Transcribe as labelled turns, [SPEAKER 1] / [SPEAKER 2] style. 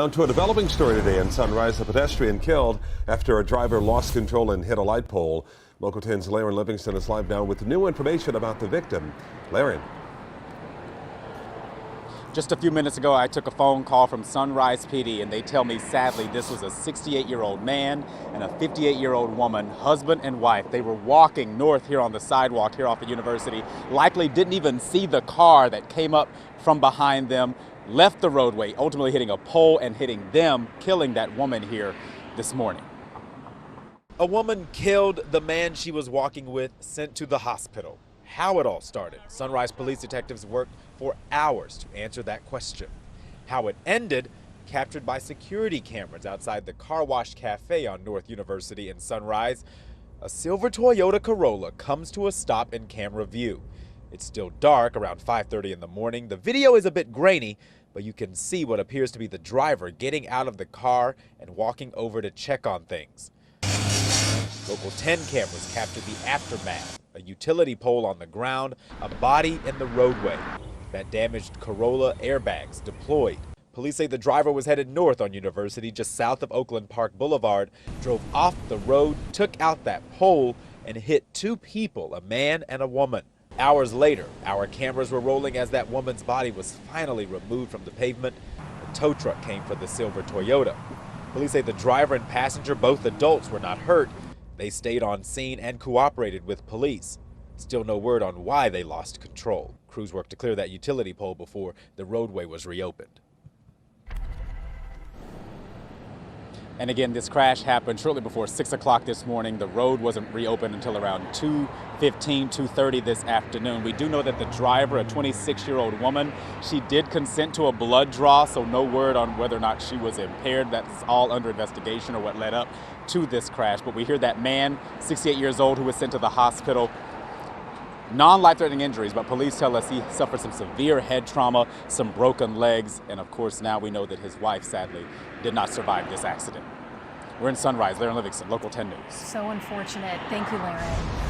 [SPEAKER 1] On to a developing story today in Sunrise. A pedestrian killed after a driver lost control and hit a light pole. Local 10's Laren Livingston is live now with new information about the victim. Laren.
[SPEAKER 2] Just a few minutes ago, I took a phone call from Sunrise PD, and they tell me, sadly, this was a 68-year-old man and a 58-year-old woman, husband and wife. They were walking north here on the sidewalk here off the University, likely didn't even see the car that came up from behind them, left the roadway, ultimately hitting a pole and hitting them, killing that woman here this morning.
[SPEAKER 3] A woman killed, the man she was walking with sent to the hospital. How it all started, Sunrise police detectives worked for hours to answer that question. How it ended, captured by security cameras outside the Car Wash Cafe on North University in Sunrise. A silver Toyota Corolla comes to a stop in camera view. It's still dark, around 5:30 in the morning. The video is a bit grainy, but you can see what appears to be the driver getting out of the car and walking over to check on things. Local 10 cameras captured the aftermath. A utility pole on the ground, a body in the roadway. That damaged Corolla airbags deployed. Police say the driver was headed north on University, just south of Oakland Park Boulevard, drove off the road, took out that pole, and hit two people, a man and a woman. Hours later, our cameras were rolling as that woman's body was finally removed from the pavement. A tow truck came for the silver Toyota. Police say the driver and passenger, both adults, were not hurt. They stayed on scene and cooperated with police. Still no word on why they lost control. Crews worked to clear that utility pole before the roadway was reopened.
[SPEAKER 2] And again, this crash happened shortly before 6 o'clock this morning. The road wasn't reopened until around 2:15, 2:30 this afternoon. We do know that the driver, a 26-year-old woman, she did consent to a blood draw, so no word on whether or not she was impaired. That's all under investigation or what led up to this crash. But we hear that man, 68 years old, who was sent to the hospital. Non-life-threatening injuries, but police tell us he suffered some severe head trauma, some broken legs, and of course now we know that his wife, sadly, did not survive this accident. We're in Sunrise. Laren Livingston, Local 10 News.
[SPEAKER 4] So unfortunate. Thank you, Laren.